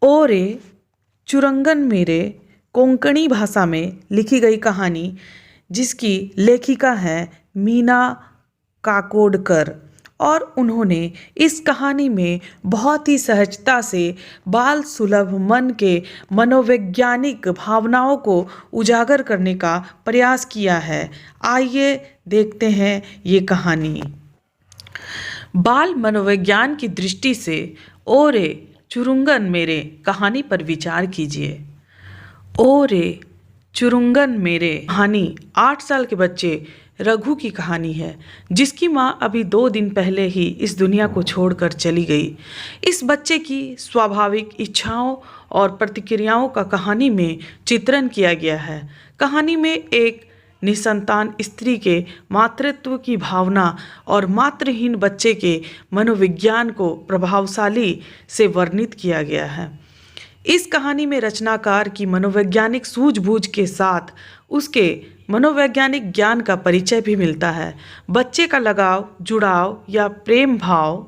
ओरे चुरंगन मेरे कोंकणी भाषा में लिखी गई कहानी जिसकी लेखिका है मीना काकोडकर। और उन्होंने इस कहानी में बहुत ही सहजता से बाल सुलभ मन के मनोवैज्ञानिक भावनाओं को उजागर करने का प्रयास किया है। आइए देखते हैं ये कहानी। बाल मनोविज्ञान की दृष्टि से ओरे चुरुंगन मेरे कहानी पर विचार कीजिए। ओरे चुरुंगन मेरे कहानी 8 साल के बच्चे रघु की कहानी है, जिसकी माँ अभी 2 दिन पहले ही इस दुनिया को छोड़कर चली गई। इस बच्चे की स्वाभाविक इच्छाओं और प्रतिक्रियाओं का कहानी में चित्रण किया गया है। कहानी में एक निसंतान स्त्री के मातृत्व की भावना और मातृहीन बच्चे के मनोविज्ञान को प्रभावशाली से वर्णित किया गया है। इस कहानी में रचनाकार की मनोवैज्ञानिक सूझबूझ के साथ उसके मनोवैज्ञानिक ज्ञान का परिचय भी मिलता है। बच्चे का लगाव, जुड़ाव या प्रेम भाव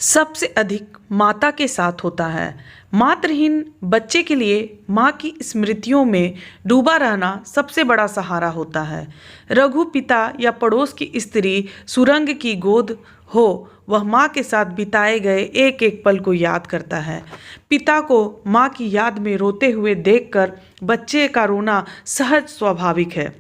सबसे अधिक माता के साथ होता है। मातृहीन बच्चे के लिए माँ की स्मृतियों में डूबा रहना सबसे बड़ा सहारा होता है। रघु पिता या पड़ोस की स्त्री सुरंग की गोद हो, वह माँ के साथ बिताए गए एक एक पल को याद करता है। पिता को माँ की याद में रोते हुए देखकर बच्चे का रोना सहज स्वाभाविक है।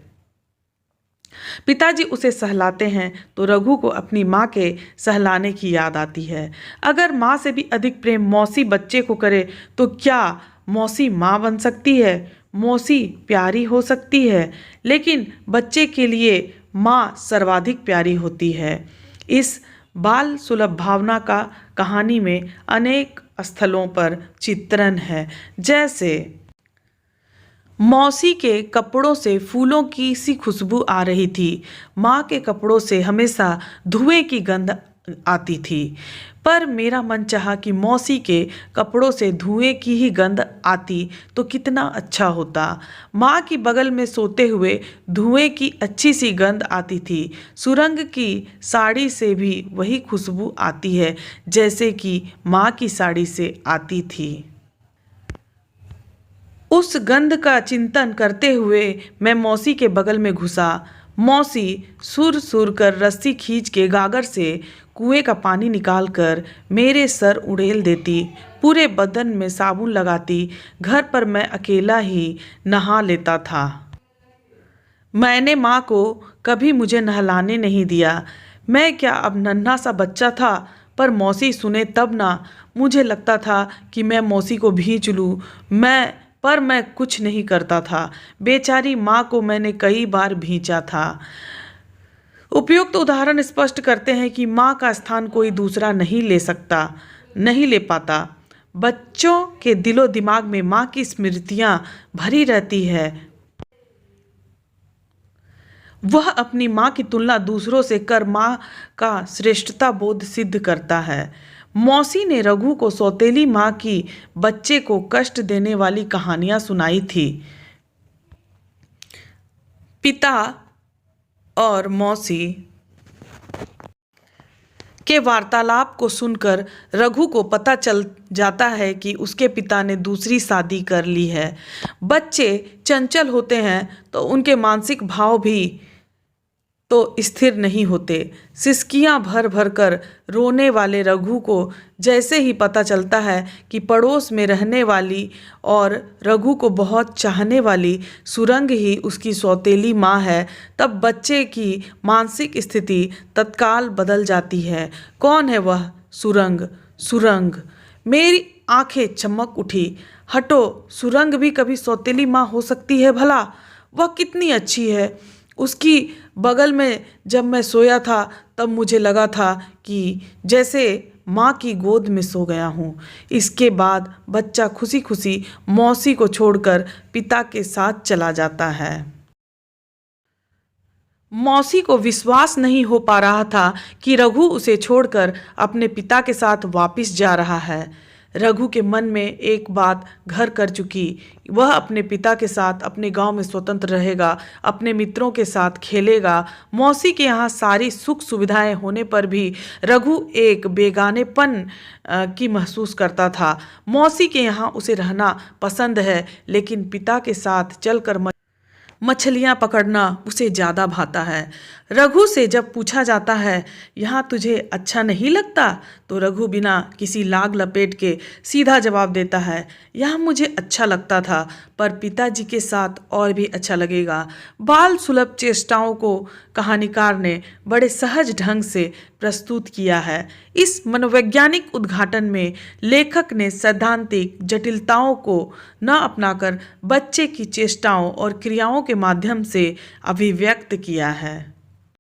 पिताजी उसे सहलाते हैं तो रघु को अपनी माँ के सहलाने की याद आती है। अगर माँ से भी अधिक प्रेम मौसी बच्चे को करे तो क्या मौसी माँ बन सकती है? मौसी प्यारी हो सकती है, लेकिन बच्चे के लिए माँ सर्वाधिक प्यारी होती है। इस बाल सुलभ भावना का कहानी में अनेक स्थलों पर चित्रण है, जैसे मौसी के कपड़ों से फूलों की सी खुशबू आ रही थी। माँ के कपड़ों से हमेशा धुएं की गंध आती थी, पर मेरा मन चाहा कि मौसी के कपड़ों से धुएं की ही गंध आती तो कितना अच्छा होता। माँ की बगल में सोते हुए धुएं की अच्छी सी गंध आती थी। सुरंग की साड़ी से भी वही खुशबू आती है जैसे कि माँ की साड़ी से आती थी। उस गंध का चिंतन करते हुए मैं मौसी के बगल में घुसा। मौसी सुर सुर कर रस्सी खींच के गागर से कुएं का पानी निकालकर मेरे सर उड़ेल देती, पूरे बदन में साबुन लगाती। घर पर मैं अकेला ही नहा लेता था। मैंने माँ को कभी मुझे नहलाने नहीं दिया। मैं क्या अब नन्हा सा बच्चा था? पर मौसी सुने तब ना। मुझे लगता था कि मैं मौसी को भींच लूँ, पर मैं कुछ नहीं करता था। बेचारी माँ को मैंने कई बार भींचा था। उपयुक्त उदाहरण स्पष्ट करते हैं कि माँ का स्थान कोई दूसरा नहीं ले पाता। बच्चों के दिलो दिमाग में माँ की स्मृतियाँ भरी रहती है। वह अपनी माँ की तुलना दूसरों से कर माँ का श्रेष्ठता बोध सिद्ध करता है। मौसी ने रघु को सौतेली माँ की बच्चे को कष्ट देने वाली कहानियां सुनाई थी। पिता और मौसी के वार्तालाप को सुनकर रघु को पता चल जाता है कि उसके पिता ने दूसरी शादी कर ली है। बच्चे चंचल होते हैं तो उनके मानसिक भाव भी तो स्थिर नहीं होते। सिसकियां भर भर कर रोने वाले रघु को जैसे ही पता चलता है कि पड़ोस में रहने वाली और रघु को बहुत चाहने वाली सुरंग ही उसकी सौतेली माँ है, तब बच्चे की मानसिक स्थिति तत्काल बदल जाती है। कौन है वह सुरंग? सुरंग! मेरी आंखें चमक उठी। हटो, सुरंग भी कभी सौतेली माँ हो सकती है भला? वह कितनी अच्छी है। उसकी बगल में जब मैं सोया था तब मुझे लगा था कि जैसे माँ की गोद में सो गया हूँ। इसके बाद बच्चा खुशी खुशी मौसी को छोड़कर पिता के साथ चला जाता है। मौसी को विश्वास नहीं हो पा रहा था कि रघु उसे छोड़कर अपने पिता के साथ वापस जा रहा है। रघु के मन में एक बात घर कर चुकी। वह अपने पिता के साथ अपने गांव में स्वतंत्र रहेगा, अपने मित्रों के साथ खेलेगा। मौसी के यहाँ सारी सुख सुविधाएं होने पर भी रघु एक बेगानेपन की महसूस करता था। मौसी के यहाँ उसे रहना पसंद है, लेकिन पिता के साथ चलकर मछलियाँ पकड़ना उसे ज़्यादा भाता है। रघु से जब पूछा जाता है, यहाँ तुझे अच्छा नहीं लगता, तो रघु बिना किसी लाग लपेट के सीधा जवाब देता है, यह मुझे अच्छा लगता था, पर पिताजी के साथ और भी अच्छा लगेगा। बाल सुलभ चेष्टाओं को कहानीकार ने बड़े सहज ढंग से प्रस्तुत किया है। इस मनोवैज्ञानिक उद्घाटन में लेखक ने सैद्धांतिक जटिलताओं को न अपनाकर बच्चे की चेष्टाओं और क्रियाओं के माध्यम से अभिव्यक्त किया है।